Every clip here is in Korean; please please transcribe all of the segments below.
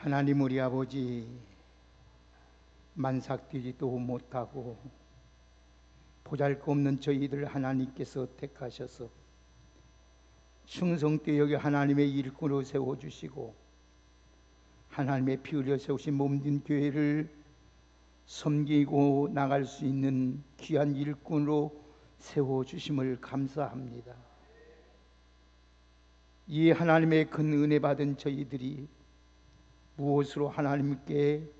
하나님 우리 아버지, 만삭되지도 못하고 보잘것없는 저희들 하나님께서 택하셔서 충성되게 하나님의 일꾼으로 세워주시고 하나님의 피 흘려 세우신 몸된 교회를 섬기고 나갈 수 있는 귀한 일꾼으로 세워주심을 감사합니다. 이 하나님의 큰 은혜 받은 저희들이 무엇으로 하나님께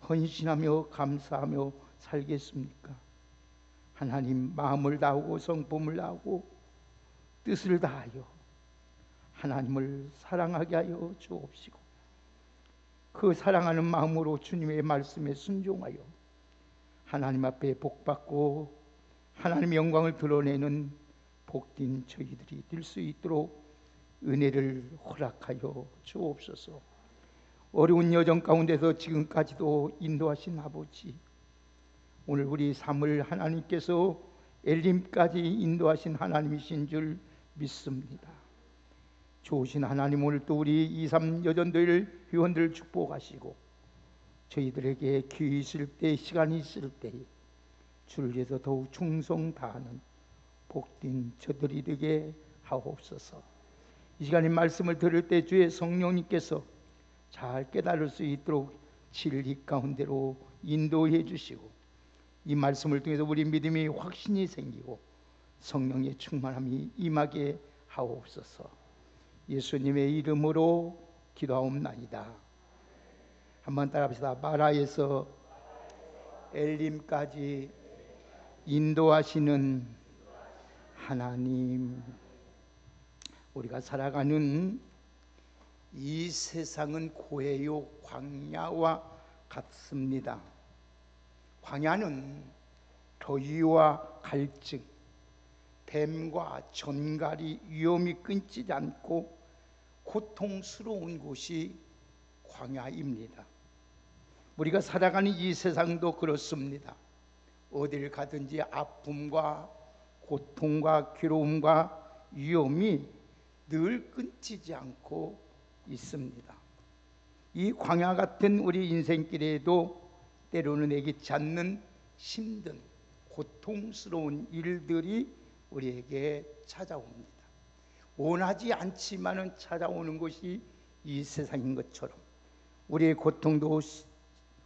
헌신하며 감사하며 살겠습니까? 하나님, 마음을 다하고 성품을 다하고 뜻을 다하여 하나님을 사랑하게 하여 주옵시고 그 사랑하는 마음으로 주님의 말씀에 순종하여 하나님 앞에 복받고 하나님의 영광을 드러내는 복된 저희들이 될 수 있도록 은혜를 허락하여 주옵소서. 어려운 여정 가운데서 지금까지도 인도하신 아버지, 오늘 우리 삶을 하나님께서 엘림까지 인도하신 하나님이신 줄 믿습니다. 좋으신 하나님, 오늘 또 우리 2.3 여전도일 회원들 축복하시고 저희들에게 기회 있을 때, 시간이 있을 때 주를 위해서 더욱 충성 다하는 복된 저들이 되게 하옵소서. 이 시간에 말씀을 들을 때 주의 성령님께서 잘 깨달을 수 있도록 진리 가운데로 인도해 주시고 이 말씀을 통해서 우리 믿음이 확신이 생기고 성령의 충만함이 임하게 하옵소서. 예수님의 이름으로 기도하옵나이다. 한번 따라합시다. 마라에서 엘림까지 인도하시는 하나님. 우리가 살아가는 이 세상은 고해요 광야와 같습니다. 광야는 더위와 갈증, 뱀과 전갈이 위험이 끊이지 않고 고통스러운 곳이 광야입니다. 우리가 살아가는 이 세상도 그렇습니다. 어딜 가든지 아픔과 고통과 괴로움과 위험이 늘 끊이지 않고 있습니다. 이 광야 같은 우리 인생길에도 때로는 예기치 않는 힘든 고통스러운 일들이 우리에게 찾아옵니다. 원하지 않지만은 찾아오는 것이 이 세상인 것처럼 우리의 고통도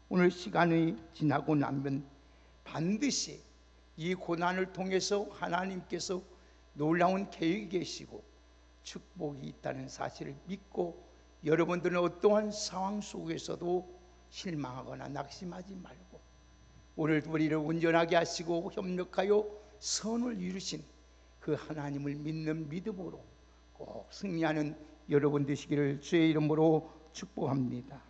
오늘 시간이 지나고 나면 반드시 이 고난을 통해서 하나님께서 놀라운 계획이 계시고 축복이 있다는 사실을 믿고 여러분들은 어떠한 상황 속에서도 실망하거나 낙심하지 말고 오늘 우리를 온전하게 하시고 협력하여 선을 이루신 그 하나님을 믿는 믿음으로 꼭 승리하는 여러분 되시기를 주의 이름으로 축복합니다.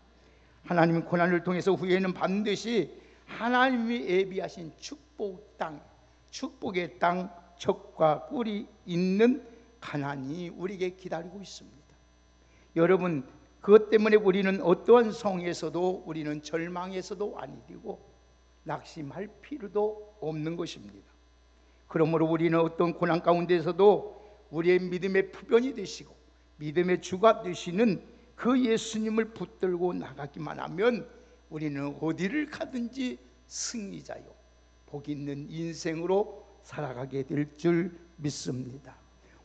하나님은 고난을 통해서 후에는 반드시 하나님이 예비하신 축복 땅, 축복의 땅, 젖과 꿀이 있는 가나안이 우리에게 기다리고 있습니다. 여러분, 그것 때문에 우리는 어떠한 상황에서도 우리는 절망에서도 아니 되고 낙심할 필요도 없는 것입니다. 그러므로 우리는 어떤 고난 가운데서도 우리의 믿음의 표변이 되시고 믿음의 주가 되시는 그 예수님을 붙들고 나가기만 하면 우리는 어디를 가든지 승리자요 복 있는 인생으로 살아가게 될 줄 믿습니다.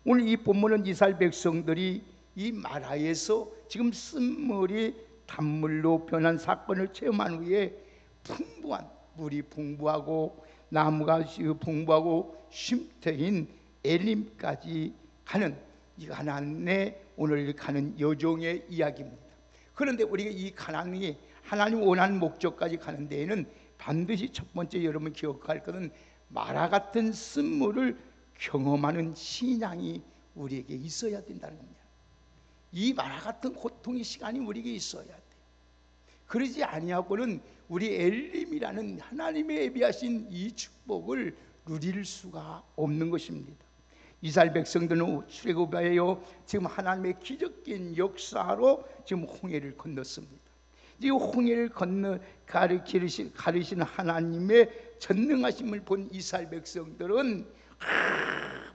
오늘 이 본문은 이스라엘 백성들이 이 마라에서 지금 쓴물이 단물로 변한 사건을 체험한 후에 풍부한 물이 풍부하고 나무가 풍부하고 쉼터인 엘림까지 가는 이 가나안에 오늘 가는 여정의 이야기입니다. 그런데 우리가 이 가나안이 하나님 원하는 목적까지 가는 데에는 반드시 첫 번째 여러분 기억할 것은 마라 같은 쓴물을 경험하는 신앙이 우리에게 있어야 된다는 겁니다. 이 마라 같은 고통의 시간이 우리에게 있어야 돼요. 그러지 아니하고는 우리 엘림이라는 하나님의 예비하신 이 축복을 누릴 수가 없는 것입니다. 이스라엘 백성들은 출애굽하여 지금 하나님의 기적적인 역사로 지금 홍해를 건넜습니다. 이 홍해를 건너 가르치신 하나님의 전능하심을 본 이스라엘 백성들은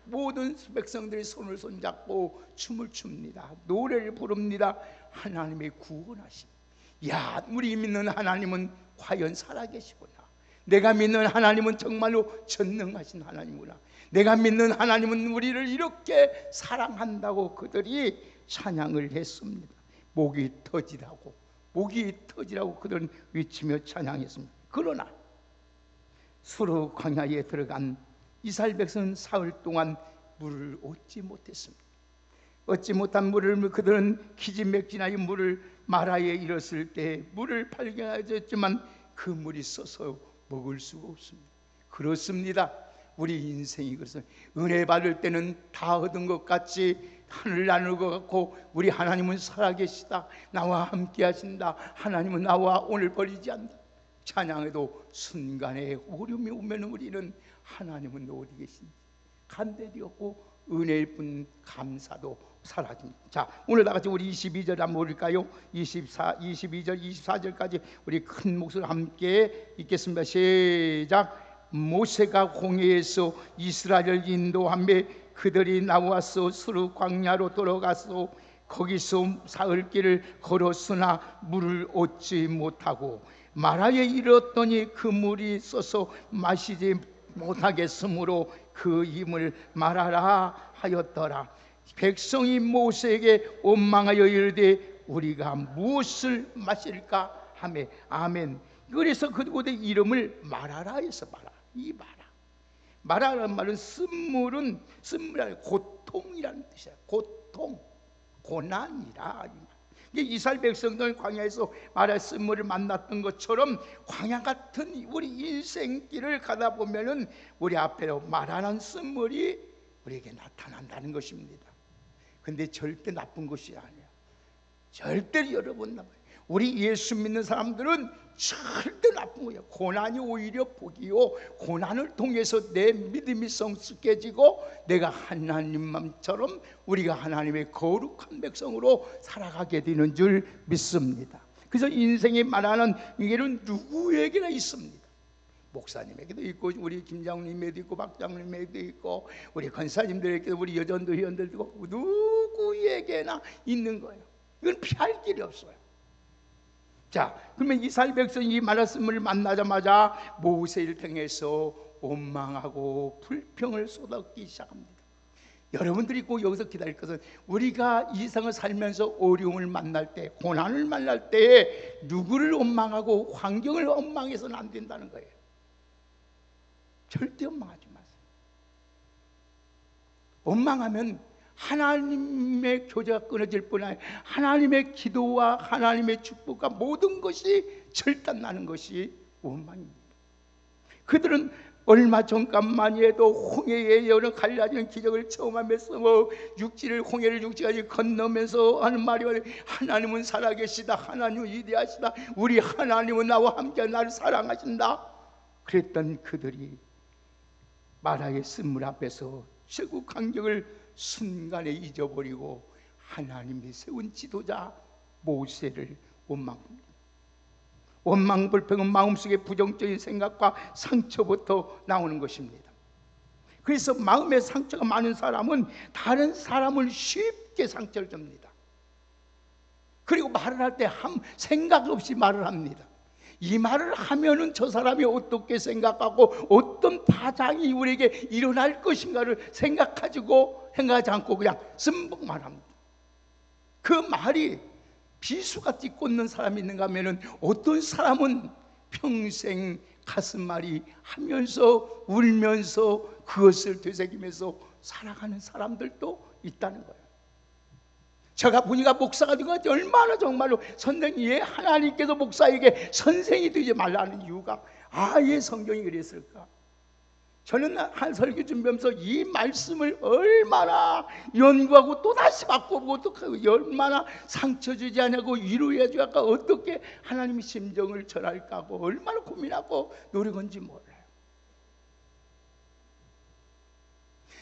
모든 백성들이 손을 손잡고 춤을 춥니다. 노래를 부릅니다. 하나님의 구원하심, 야, 우리 믿는 하나님은 과연 살아계시구나. 내가 믿는 하나님은 정말로 전능하신 하나님이구나. 내가 믿는 하나님은 우리를 이렇게 사랑한다고 그들이 찬양을 했습니다. 목이 터지라고 그들은 외치며 찬양했습니다. 그러나 수르 광야에 들어간 이스라엘 백성은 사흘 동안 물을 얻지 못했습니다. 얻지 못한 물을 그들은 기진맥진하여 물을 마라에 이르렀을 때 물을 발견하였지만 그 물이 써서 먹을 수가 없습니다. 그렇습니다. 우리 인생이 그렇습니다. 은혜 받을 때는 다 얻은 것 같이 하늘 나눌 것 같고, 우리 하나님은 살아계시다, 나와 함께 하신다, 하나님은 나와 오늘 버리지 않는다. 찬양에도 순간에 어려움이 오면 우리는 하나님은 어디 계신지 간절히 없고 은혜일 뿐 감사도 사라집니다. 자, 오늘 다 같이 우리 22절 한번 볼까요? 22절 24절까지 우리 큰 목소리로 함께 읽겠습니다. 시작. 모세가 홍해에서 이스라엘을 인도하며 그들이 나와서 수르 광야로 들어가서 거기서 사흘길을 걸었으나 물을 얻지 못하고 마라에 이르렀더니 그 물이 써서 마시지 못하겠으므로 그 이름을 마라라 하였더라. 백성이 모세에게 원망하여 이르되 우리가 무엇을 마실까 하매 아멘. 그래서 그곳의 이름을 마라라 해서 마라라는 말은 쓴물은 고통이라는 뜻이야. 고통, 고난이라. 이스라엘 백성들은 광야에서 마라 쓴물을 만났던 것처럼 광야 같은 우리 인생길을 가다 보면은 우리 앞에로 마라는 쓴물이 우리에게 나타난다는 것입니다. 근데 절대 나쁜 것이 아니야. 절대 여러분 우리 예수 믿는 사람들은 절대 나쁜 거예요. 고난이 오히려 복이요, 고난을 통해서 내 믿음이 성숙해지고 내가 하나님처럼 우리가 하나님의 거룩한 백성으로 살아가게 되는 줄 믿습니다. 그래서 인생이 말하는 이게는 누구에게나 있습니다. 목사님에게도 있고 우리 김장님에게도 있고 박장님에게도 있고 우리 권사님들에게도 우리 여전도 회원들도 있고 누구에게나 있는 거예요. 이건 피할 길이 없어요. 자, 그러면 이스라엘 백성이 마라스물을 만나자마자 모세를 통해서 원망하고 불평을 쏟아붓기 시작합니다. 여러분들이 꼭 여기서 기다릴 것은 우리가 이 세상을 살면서 어려움을 만날 때, 고난을 만날 때 누구를 원망하고 환경을 원망해서는 안 된다는 거예요. 절대 원망하지 마세요. 원망하면 하나님의 교제가 끊어질 뿐 아니라 하나님의 기도와 하나님의 축복과 모든 것이 절단나는 것이 원망입니다. 그들은 얼마 전까만 해도 홍해의 여러 갈라지는 기적을 처음 하면서 홍해를 육지까지 건너면서 하는 말이 하나님은 살아계시다, 하나님은 위대하시다, 우리 하나님은 나와 함께 나를 사랑하신다. 그랬던 그들이 마라의 쓴물 앞에서 최고 간격을 순간에 잊어버리고 하나님이 세운 지도자 모세를 원망합니다. 원망 불평은 마음속에 부정적인 생각과 상처부터 나오는 것입니다. 그래서 마음에 상처가 많은 사람은 다른 사람을 쉽게 상처를 줍니다. 그리고 말을 할 때 생각 없이 말을 합니다. 이 말을 하면은 저 사람이 어떻게 생각하고 어떤 파장이 우리에게 일어날 것인가를 생각하지 않고 그냥 쓴복 말합니다. 그 말이 비수같이 꽂는 사람이 있는가 하면은 어떤 사람은 평생 가슴앓이 하면서 울면서 그것을 되새기면서 살아가는 사람들도 있다는 거예요. 제가 보니까 목사가 되고 얼마나 정말로 선생님이 하나님께서 목사에게 선생이 되지 말라는 이유가 아예 성경이 그랬을까? 저는 한 설교 준비하면서 이 말씀을 얼마나 연구하고 또다시 바꾸고 또 얼마나 상처 주지 않냐고 위로해 주고 어떻게 하나님의 심정을 전할까 하고 얼마나 고민하고 노력한지 몰라요.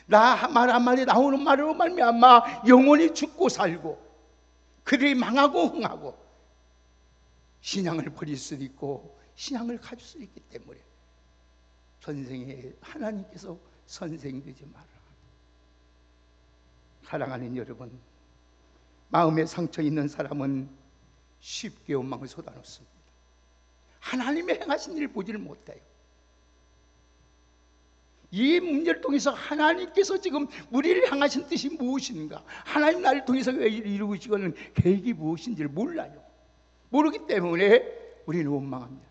나 말 한마디 나오는 말로 말미암아 영혼이 죽고 살고 그들이 망하고 흥하고 신앙을 버릴 수도 있고 신앙을 가질 수 있기 때문에 선생의 하나님께서 선생이 되지 마라. 사랑하는 여러분, 마음에 상처 있는 사람은 쉽게 원망을 쏟아놓습니다. 하나님의 행하신 일을 보지를 못해요. 이 문제를 통해서 하나님께서 지금 우리를 향하신 뜻이 무엇인가, 하나님 나를 통해서 왜 이루시고는 계획이 무엇인지를 몰라요. 모르기 때문에 우리는 원망합니다.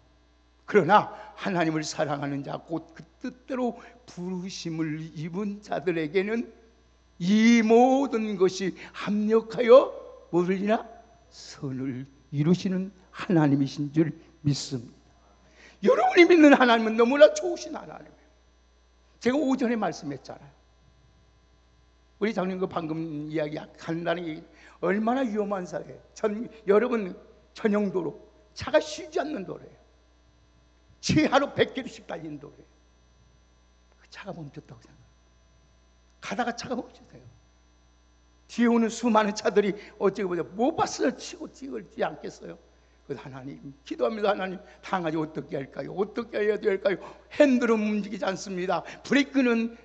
그러나 하나님을 사랑하는 자, 곧 그 뜻대로 부르심을 입은 자들에게는 이 모든 것이 합력하여 뭐를이나 선을 이루시는 하나님이신 줄 믿습니다. 여러분이 믿는 하나님은 너무나 좋으신 하나님이에요. 제가 오전에 말씀했잖아요. 우리 장로님 그 방금 이야기 간단히 얘기, 얼마나 위험한 사례예요. 여러분 전용도로 차가 쉬지 않는 도로예요. 하루 100km씩 달리는 도로예요. 그 차가 멈췄다고 생각해요. 가다가 차가 멈췄어요. 뒤에 오는 수많은 차들이 어찌 보자 못 봤어요. 치고 찍을지 않겠어요. 그래서 하나님 기도합니다. 하나님 당하지 어떻게 할까요? 어떻게 해야 될까요? 핸들은 움직이지 않습니다. 브레이크는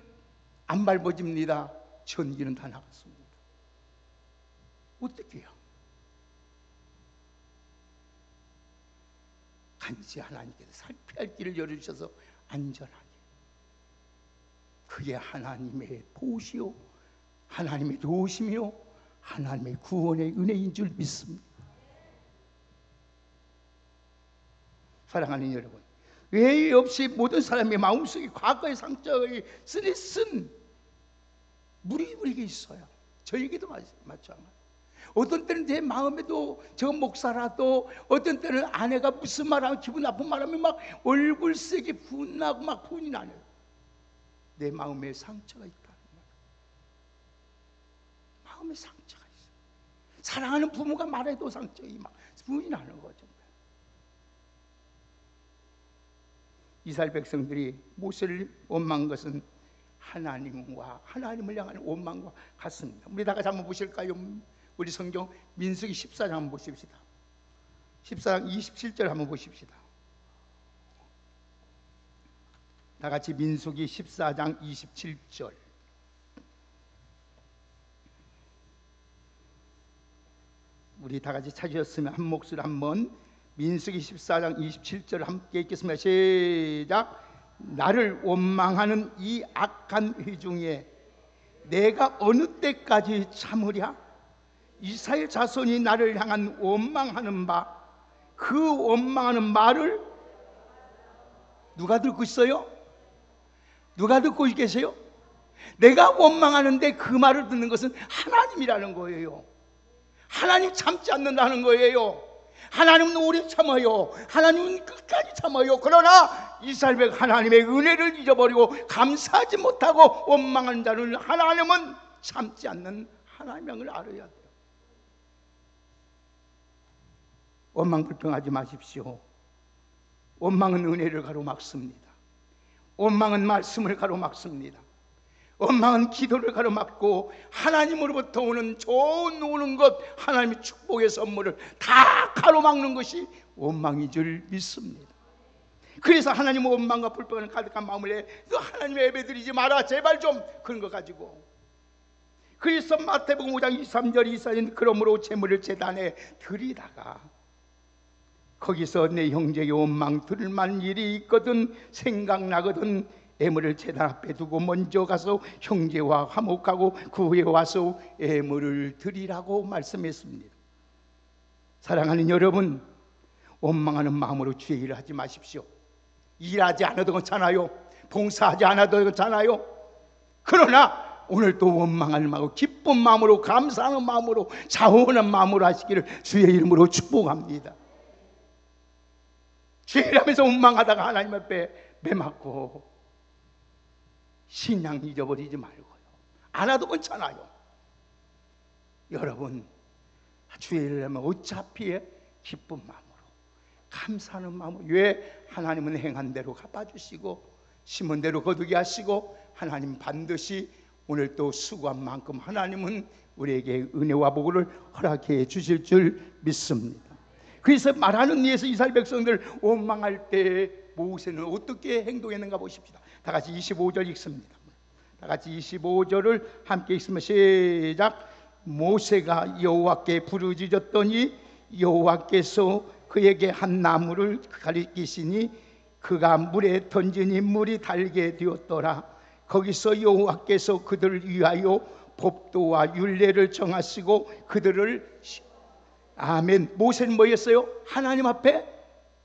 안 밟아집니다. 전기는 다 나갔습니다. 어떻게 해요? 간지 하나님께서 살펴야 할 길을 열어주셔서 안전하게, 그게 하나님의 보시오, 하나님의 도우심이요, 하나님의 구원의 은혜인 줄 믿습니다. 사랑하는 여러분, 외의 없이 모든 사람의 마음속에 과거의 상처의 쓴 무리무리게 있어요. 저에게도 마찬가지. 어떤 때는 내 마음에도 저 목사라도, 어떤 때는 아내가 무슨 말하면 기분 나쁜 말하면 막 얼굴색이 분나고 막 분이 나요. 내 마음에 상처가 있다는 거예요. 마음에 상처가 있어요. 사랑하는 부모가 말해도 상처가 막 분이 나는 거죠. 이스라엘 백성들이 모세를 원망한 것은 하나님을 향하는 원망과 같습니다. 우리 다 같이 한번 보실까요? 우리 성경 민수기 14장 한번 보십시다. 14장 27절 한번 보십시다. 다 같이 민수기 14장 27절. 우리 다 같이 찾으셨으면 한 목소리 한번 민수기 14장 27절 함께 읽겠습니다. 시작. 나를 원망하는 이 악한 회중에 내가 어느 때까지 참으랴? 이스라엘 자손이 나를 향한 원망하는 바, 그 원망하는 말을 누가 듣고 있어요? 누가 듣고 계세요? 내가 원망하는데 그 말을 듣는 것은 하나님이라는 거예요. 하나님 참지 않는다는 거예요. 하나님은 오래 참아요. 하나님은 끝까지 참아요. 그러나 이스라엘 백 하나님의 은혜를 잊어버리고 감사하지 못하고 원망하는 자는 하나님은 참지 않는 하나님을 알아야 돼요. 원망 불평하지 마십시오. 원망은 은혜를 가로막습니다. 원망은 말씀을 가로막습니다. 원망은 기도를 가로막고 하나님으로부터 오는 좋은 것, 하나님의 축복의 선물을 다 가로막는 것이 원망인 줄 믿습니다. 그래서 하나님은 원망과 불평을 가득한 마음을 해 하나님의 예배 드리지 마라 제발 좀 그런 거 가지고. 그래서 마태복음 5장 23절 이사는 그러므로 제물을 제단에 드리다가 거기서 내 형제의 원망 들을 만한 일이 있거든 생각나거든 예물을 제단 앞에 두고 먼저 가서 형제와 화목하고 그 후에 와서 예물을 드리라고 말씀했습니다. 사랑하는 여러분, 원망하는 마음으로 주의 일을 하지 마십시오. 일하지 않아도 괜찮아요. 봉사하지 않아도 괜찮아요. 그러나 오늘 또 원망할 마음으로, 기쁜 마음으로, 감사하는 마음으로, 자원한 마음으로 하시기를 주의 이름으로 축복합니다. 주의 일하면서 원망하다가 하나님 앞에 매맞고 신앙 잊어버리지 말고요. 안 와도 괜찮아요. 여러분, 주의 일을 하면 어차피 기쁜 마음으로, 감사하는 마음으로, 왜 하나님은 행한 대로 갚아주시고 심은 대로 거두게 하시고 하나님 반드시 오늘 또 수고한 만큼 하나님은 우리에게 은혜와 복을 허락해 주실 줄 믿습니다. 그래서 말하는 이에서 이스라엘 백성들 원망할 때 모세는 어떻게 행동했는가 보십시다. 다 같이 25절 읽습니다. 다 같이 25절을 함께 읽으면 시작. 모세가 여호와께 부르짖었더니 여호와께서 그에게 한 나무를 가리키시니 그가 물에 던지니 물이 달게 되었더라. 거기서 여호와께서 그들을 위하여 법도와 율례를 정하시고 그들을 아멘. 모세는 뭐였어요? 하나님 앞에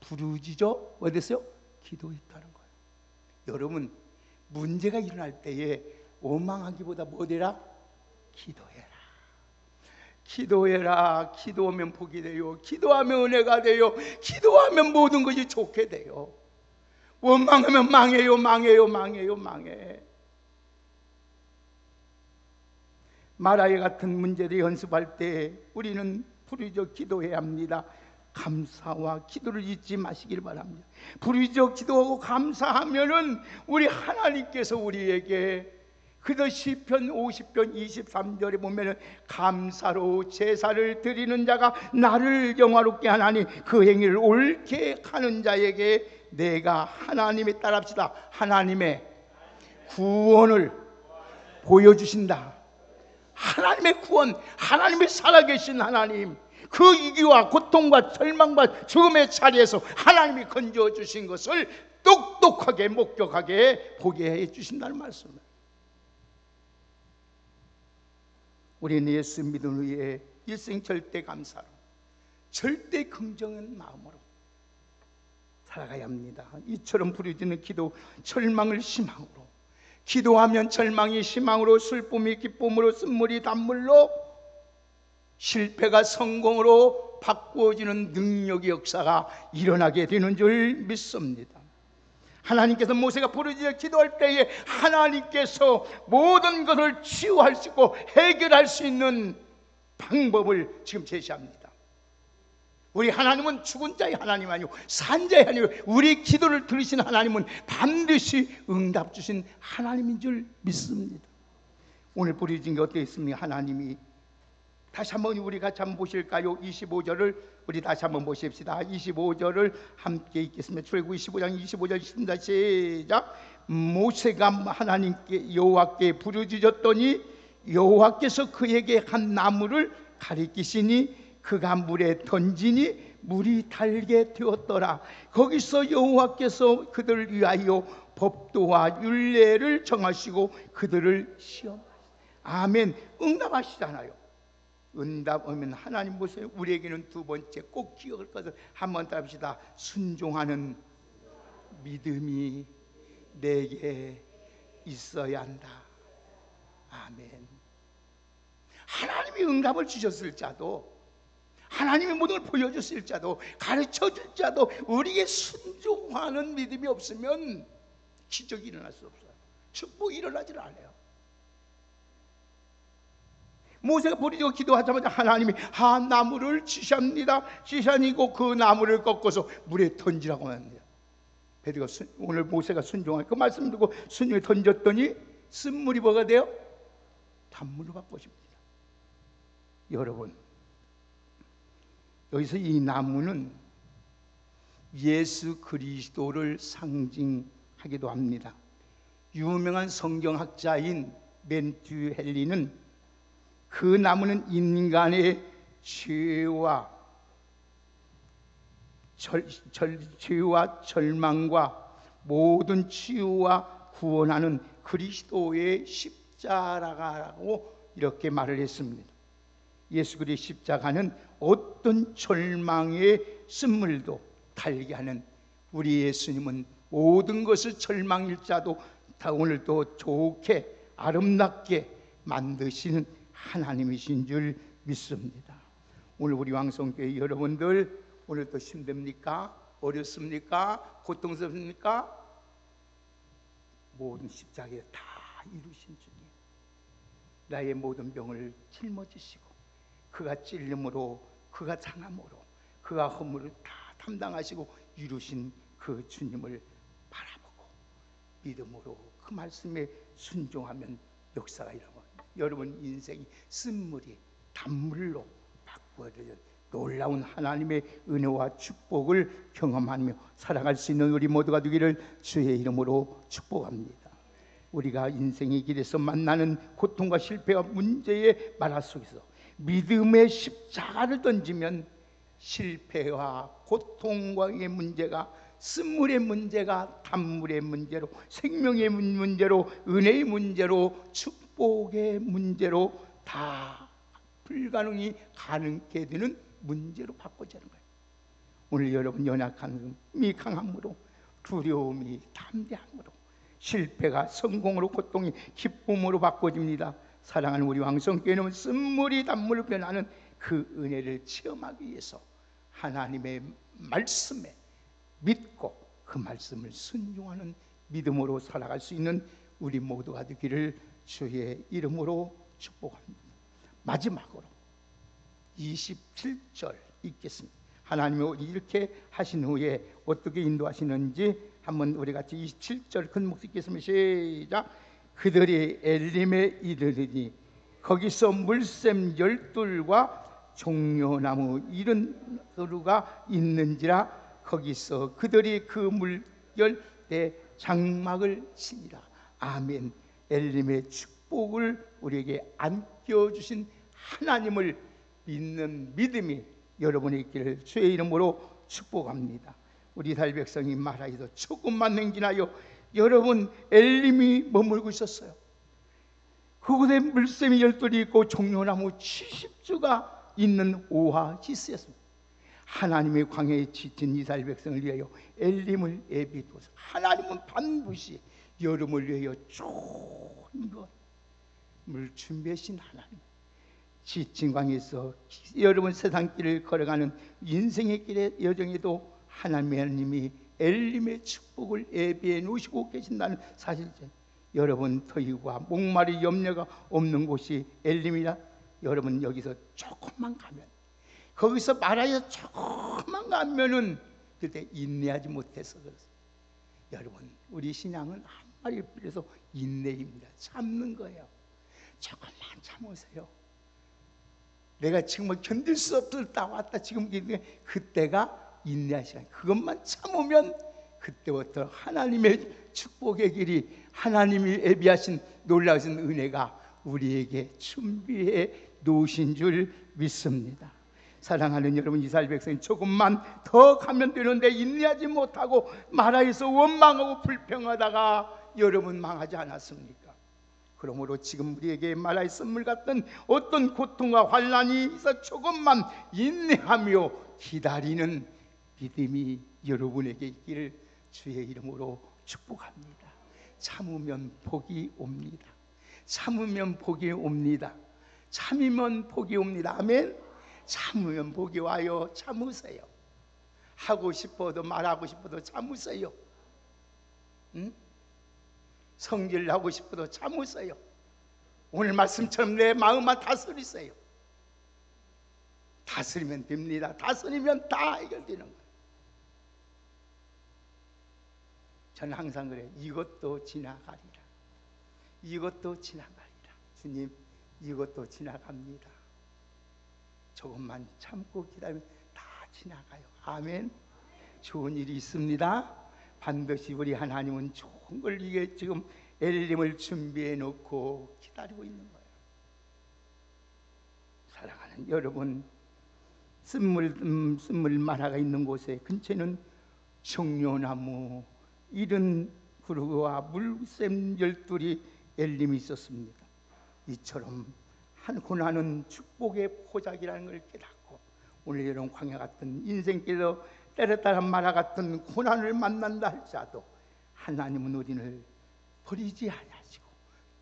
부르짖어 어디서요? 기도했다는 거예요. 여러분, 문제가 일어날 때에 원망하기보다 뭐되라? 기도해라. 기도해라. 기도하면 복이 돼요. 기도하면 은혜가 돼요. 기도하면 모든 것이 좋게 돼요. 원망하면 망해요. 망해. 마라의 같은 문제를 연습할 때 우리는 부르짖어 기도해야 합니다. 감사와 기도를 잊지 마시길 바랍니다. 부르짖어 기도하고 감사하면은 우리 하나님께서 우리에게 그저 시편 50편 23절에 보면은 감사로 제사를 드리는 자가 나를 영화롭게 하나니 그 행위를 옳게 하는 자에게 내가 하나님의 따라합시다. 하나님의 구원을 보여주신다. 하나님의 구원, 하나님의 살아계신 하나님, 그 위기와 고통과 절망과 죽음의 자리에서 하나님이 건져주신 것을 똑똑하게 목격하게 보게 해주신다는 말씀입니다. 우리는 예수 믿은 후에 일생 절대 감사로, 절대 긍정한 마음으로 살아가야 합니다. 이처럼 부르짖는 기도, 절망을 희망으로, 기도하면 절망이 희망으로, 슬픔이 기쁨으로, 쓴물이 단물로, 실패가 성공으로 바꾸어지는 능력의 역사가 일어나게 되는 줄 믿습니다. 하나님께서 모세가 부르짖어 기도할 때에 하나님께서 모든 것을 치유할 수 있고 해결할 수 있는 방법을 지금 제시합니다. 우리 하나님은 죽은 자의 하나님 아니고 산 자의 하나님, 우리 기도를 들으신 하나님은 반드시 응답 주신 하나님인 줄 믿습니다. 오늘 부르짖은 게 어떻습니까? 하나님이 다시 한번 우리 같이 한번 보실까요? 25절을 우리 다시 한번 보십시다. 25절을 함께 읽겠습니다. 출애굽 25장 25절 읽습니다. 시작. 모세가 하나님께 여호와께 부르짖었더니 여호와께서 그에게 한 나무를 가리키시니 그가 물에 던지니 물이 달게 되었더라. 거기서 여호와께서 그들을 위하여 법도와 율례를 정하시고 그들을 시험하시다. 아멘. 응답하시잖아요. 응답하면 하나님 보세요. 우리에게는 두 번째 꼭 기억할 것을 한번 따릅시다. 순종하는 믿음이 내게 있어야 한다. 아멘. 하나님이 응답을 주셨을 자도, 하나님이 모든 걸 보여줬을 자도, 가르쳐줄 자도 우리에게 순종하는 믿음이 없으면 기적이 일어날 수 없어요. 축복이 일어나질 않아요. 모세가 부르짖어 기도하자마자 하나님이 한 나무를 지시합니다. 지시하니고 그 나무를 꺾어서 물에 던지라고 합니다. 베드로가 오늘 모세가 순종할 그 말씀 듣고 순종에 던졌더니 쓴물이 뭐가 돼요? 단물로 바꿔집니다. 여러분, 여기서 이 나무는 예수 그리스도를 상징하기도 합니다. 유명한 성경학자인 맨튜 헨리는 그 나무는 인간의 죄와 절망과 모든 치유와 구원하는 그리스도의 십자가라고 이렇게 말을 했습니다. 예수 그리스도의 십자가는 어떤 절망의 쓴물도 달게 하는, 우리 예수님은 모든 것을 절망일자도 오늘도 좋게 아름답게 만드시는 하나님이신 줄 믿습니다. 오늘 우리 왕성교회 여러분들 오늘도 힘듭니까? 어렵습니까? 고통스럽습니까? 모든 십자가에 다 이루신 주님, 나의 모든 병을 짊어지시고 그가 찔림으로, 그가 상함으로, 그가 허물을 다 담당하시고 이루신 그 주님을 바라보고 믿음으로 그 말씀에 순종하면 역사가 일어납니다. 여러분 인생이 쓴물이 단물로 바꾸어져요. 놀라운 하나님의 은혜와 축복을 경험하며 살아갈 수 있는 우리 모두가 되기를 주의 이름으로 축복합니다. 우리가 인생의 길에서 만나는 고통과 실패와 문제의 말화 속에서 믿음의 십자가를 던지면 실패와 고통과의 문제가, 쓴물의 문제가 단물의 문제로, 생명의 문제로, 은혜의 문제로, 축복의 문제로 다 불가능이 가능케 되는 문제로 바꿔지는 거예요. 오늘 여러분 연약함이 강함으로, 두려움이 담대함으로, 실패가 성공으로, 고통이 기쁨으로 바꿔집니다. 사랑하는 우리 왕성교회는 쓴물이 단물로 변하는 그 은혜를 체험하기 위해서 하나님의 말씀에 믿고 그 말씀을 순종하는 믿음으로 살아갈 수 있는 우리 모두가 되기를 주의 이름으로 축복합니다. 마지막으로 27절 읽겠습니다. 하나님이 이렇게 하신 후에 어떻게 인도하시는지 한번 우리 같이 27절 큰 목소리 읽겠습니다. 시작. 그들이 엘림에 이르르니 거기서 물샘 12과 종려나무 70그루가 있는지라. 거기서 그들이 그 물결에 장막을 치니라. 아멘. 엘림의 축복을 우리에게 안겨주신 하나님을 믿는 믿음이 여러분의 있기를 주의 이름으로 축복합니다. 우리 이스라엘 백성이 마라에서 조금만 행진하여, 여러분 엘림이 머물고 있었어요. 그곳에 물샘이 12이 있고 종려나무 70주가 있는 오아시스였습니다. 하나님의 광야에 지친 이스라엘 백성을 위하여 엘림을 예비두어서 하나님은 반드시 여름을 위하여 좋은 것을 준비하신 하나님. 지친 광야에서 여러분 세상 길을 걸어가는 인생의 길의 여정에도 하나님이 엘림의 축복을 예비해 놓으시고 계신다는 사실이죠. 여러분 더위와 목마리 염려가 없는 곳이 엘림이라. 여러분 여기서 조금만 가면, 거기서 말하여 조금만 가면은 그때 인내하지 못해서 그렇습니다. 여러분 우리 신앙은 한마디 빌려서 인내입니다. 참는 거예요. 조금만 참으세요. 내가 지금 견딜 수 없다 왔다 지금 그때가 인내할 시간. 그것만 참으면 그때부터 하나님의 축복의 길이, 하나님이 예비하신 놀라우신 은혜가 우리에게 준비해 놓으신 줄 믿습니다. 사랑하는 여러분, 이스라엘 백성이 조금만 더 가면 되는데 인내하지 못하고 마라에서 원망하고 불평하다가 여러분 망하지 않았습니까? 그러므로 지금 우리에게 마라의 선물 같은 어떤 고통과 환난이 있어 조금만 인내하며 기다리는 믿음이 여러분에게 있기를 주의 이름으로 축복합니다. 참으면 복이 옵니다. 참으면 복이 옵니다. 참으면 복이 옵니다. 아멘. 참으면 복이 와요. 참으세요. 하고 싶어도 말하고 싶어도 참으세요. 응? 성질 하고 싶어도 참으세요. 오늘 말씀처럼 내 마음만 다스리세요. 다스리면 됩니다. 다스리면 다 해결되는 거예요. 저는 항상 그래요. 이것도 지나가리라. 이것도 지나가리라. 주님, 이것도 지나갑니다. 조금만 참고 기다리면 다 지나가요. 아멘. 좋은 일이 있습니다. 반드시 우리 하나님은 좋은 걸 이게 지금 엘림을 준비해 놓고 기다리고 있는 거예요. 사랑하는 여러분, 쓴물 마라가 있는 곳에 근처에는 종려나무 70그루와 물샘 12이 엘림이 있었습니다. 이처럼 한 고난은 축복의 포작이라는 걸 깨닫고, 오늘 이런 광야 같은 인생길로 때렸다가 마라 같은 고난을 만난다 할지라도 하나님은 우리를 버리지 아니하시고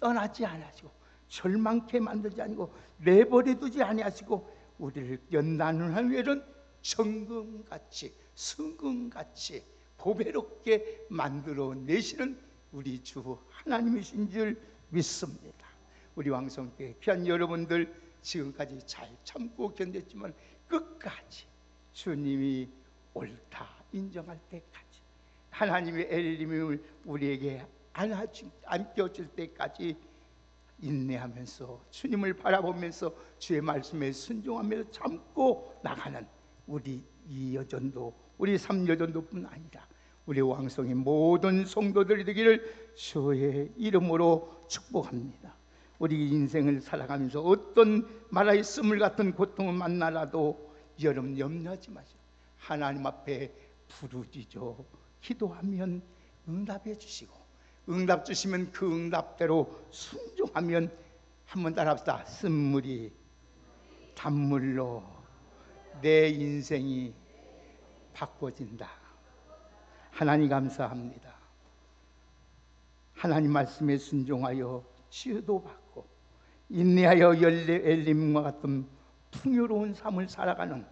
떠나지 아니하시고 절망케 만들지 아니고 내버려 두지 아니하시고 우리를 연단하는 후에는 정금같이 승금같이 보배롭게 만들어 내시는 우리 주 하나님이신 줄 믿습니다. 우리 왕성교회 귀한 여러분들, 지금까지 잘 참고 견뎠지만 끝까지 주님이 옳다 인정할 때까지, 하나님의 엘림을 우리에게 안겨줄 때까지 인내하면서 주님을 바라보면서 주의 말씀에 순종하면서 참고 나가는 우리 2여전도, 우리 3여전도뿐 아니라 우리 왕성의 모든 성도들이 되기를 주의 이름으로 축복합니다. 우리 인생을 살아가면서 어떤 마라의 쓴물 같은 고통을 만나라도 여러분 염려하지 마시고 하나님 앞에 부르짖어 기도하면 응답해 주시고, 응답 주시면 그 응답대로 순종하면, 한번 따라합시다. 쓴물이 단물로 내 인생이 바꿔진다. 하나님 감사합니다. 하나님 말씀에 순종하여 치유도 받고 인내하여 엘림과 같은 풍요로운 삶을 살아가는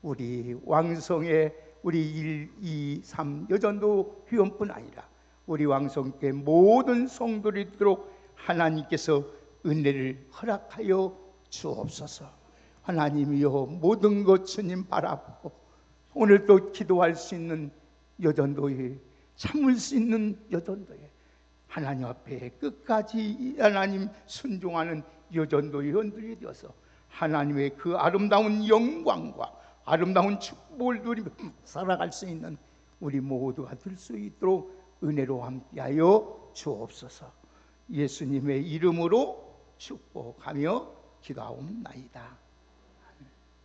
우리 왕성의 우리 1, 2, 3 여전도 회원뿐 아니라 우리 왕성교회 모든 성도들이 되도록 하나님께서 은혜를 허락하여 주옵소서. 하나님이여, 모든 것 주님 바라보고 오늘도 기도할 수 있는 여전도에, 참을 수 있는 여전도에, 하나님 앞에 끝까지 하나님 순종하는 여전도의 회원들이 되어서 하나님의 그 아름다운 영광과 아름다운 축복을 누리며 살아갈 수 있는 우리 모두가 될 수 있도록 은혜로 함께하여 주옵소서. 예수님의 이름으로 축복하며 기도하옵나이다.